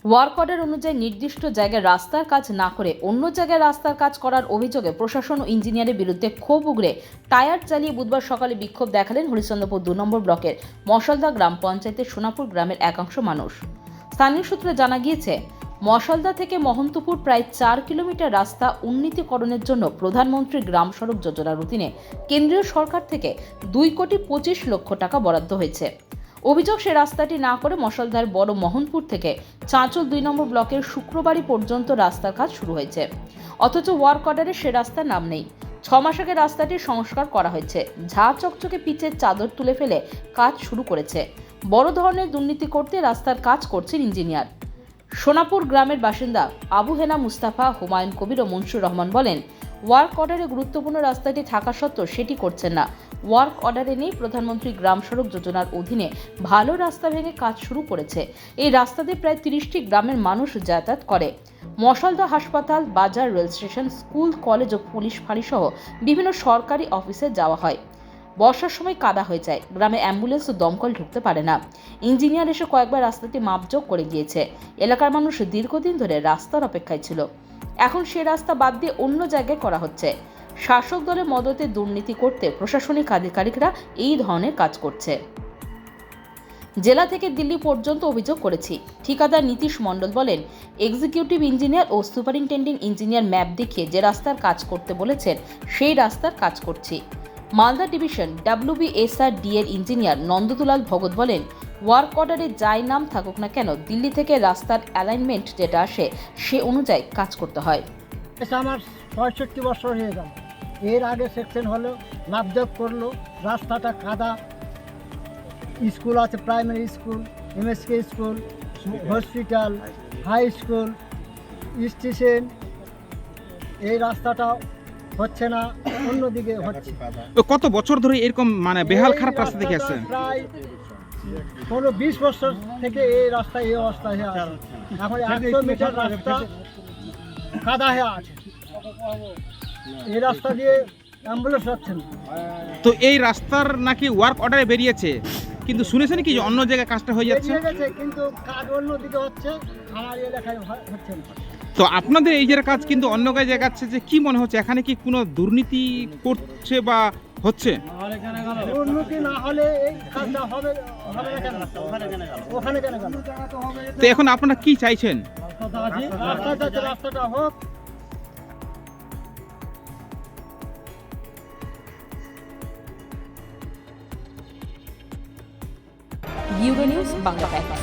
Work order অনুযায়ী নির্দিষ্ট জায়গায় রাস্তার কাজ না করে অন্য জায়গায় রাস্তার কাজ করার অভিযোগে প্রশাসন ও ইঞ্জিনিয়ারের বিরুদ্ধে ক্ষোভ উগরে টায়ার চালিয়ে বুধবার সকালে বিক্ষোভ দেখালেন হরিশ্চন্দ্রপুর 2 নম্বর ব্লকের মশালদা গ্রাম পঞ্চায়েতের সোনাপুর গ্রামের একাংশ মানুষ। স্থানীয় সূত্রে জানা গিয়েছে, মশালদা থেকে মহন্তপুর প্রায় 4 কিলোমিটার রাস্তা উন্নীতকরণের জন্য প্রধানমন্ত্রী গ্রাম সড়ক যোজনার অধীনে কেন্দ্রীয় সরকার থেকে 2,25,00,000 টাকা বরাদ্দ হয়েছে। অভিযোগ, সে রাস্তাটি না করে মশালদার বড় মোহনপুর থেকে চাঁচল 2 নম্বর ব্লকের শুক্রবারই পর্যন্ত রাস্তার কাজ শুরু হয়েছে, অথচ ওয়ার্ক অর্ডারে সে রাস্তার নাম নেই। 6 মাস আগে রাস্তাটির সংস্কার করা হয়েছে, ঝাঁ চকচকে পিচের চাদর তুলে ফেলে কাজ শুরু করেছে। বড় ধরনের দুর্নীতি করতে রাস্তার কাজ করছেন ইঞ্জিনিয়ার। সোনাপুর গ্রামের বাসিন্দা আবু হেনা মুস্তাফা, হুমায়ুন কবির ও মনসুর রহমান বলেন, ওয়ার্ক অর্ডারে গুরুত্বপূর্ণ রাস্তাটি থাকা সত্ত্বেও সেটি করছেন না। ওয়ার্ক অর্ডারে নেই প্রধানমন্ত্রী গ্রাম সড়ক যোজনার অধীনে ভালো রাস্তা ভেঙে কাজ শুরু করেছে। এই রাস্তাতে প্রায় 30টি গ্রামের মানুষ যাতায়াত করে। মশালদা হাসপাতাল, বাজার, রেল স্টেশন, স্কুল, কলেজ ও পুলিশ ফাঁড়ি সহ বিভিন্ন সরকারি অফিসে যাওয়া হয়। বর্ষার সময় কাদা হয়ে যায়, গ্রামে অ্যাম্বুলেন্স ও দমকল ঢুকতে পারে না। ইঞ্জিনিয়ার এসে কয়েকবার রাস্তাটি মাপজোক করে গিয়েছে। এলাকার মানুষ দীর্ঘদিন ধরে রাস্তার অপেক্ষায় ছিল। এখন সে রাস্তা বাদ দিয়ে অন্য জায়গায় করা হচ্ছে। শাসক দলের মদতে দুর্নীতি করতে প্রশাসনিক আধিকারিকরা এই ধরনের কাজ করছে। জেলা থেকে দিল্লি পর্যন্ত অভিযোগ করেছি। ঠিকাদার নীতিশ মণ্ডল বলেন, এক্সিকিউটিভ ইঞ্জিনিয়ার ও সুপারিনটেন্ডিং ইঞ্জিনিয়ার ম্যাপ দেখিয়ে যে রাস্তার কাজ করতে বলেছেন সেই রাস্তার কাজ করছি। মালদা ডিভিশন WBSRD এর ইঞ্জিনিয়ার নন্দদুলাল ভগত বলেন, ওয়ার্ক অর্ডারে যাই নাম থাকুক না কেন, দিল্লি থেকে রাস্তার অ্যালাইনমেন্ট যেটা আসে সে অনুযায়ী কাজ করতে হয়। আমার 65 বছর হয়ে গেল। এর আগে সেকশন হলো, লাভজব করলো, রাস্তাটা কাদা, স্কুল আছে, primary school, MSK school, hospital, high school, station, এই রাস্তাটা হচ্ছে না, অন্যদিকে হচ্ছে। তো কত বছর ধরে এরকম বেহাল খারাপ রাস্তা দেখে আসছেন? প্রায় 20 বছর থেকে এই রাস্তা এই অবস্থা হয়ে আছে। এখন 100 মিটার রাস্তা কাদা হয়ে আছে। এই রাস্তা দিয়ে অ্যাম্বুলেন্স যাচ্ছে না। তো এই রাস্তার নাকি ওয়ার্ক অর্ডারে বেরিয়েছে, কিন্তু শুনেছেন কি যে অন্য জায়গায় কাজটা হয়ে যাচ্ছে? কিন্তু কাজ অন্যদিকে হচ্ছে, আমার এলাকায় হচ্ছে না। তো আপনাদের এই যে কাজ কিন্তু অন্য জায়গায় যাচ্ছে, যে কি মনে হচ্ছে এখানে কি কোনো দুর্নীতি করছে বা হচ্ছে? দুর্নীতি না হলে এই কাজটা হবে না কেন? ওখানে কেন গেল? তো এখন আপনারা কি চাইছেন? রাস্তাটা হোক। Euro news Bangla Times.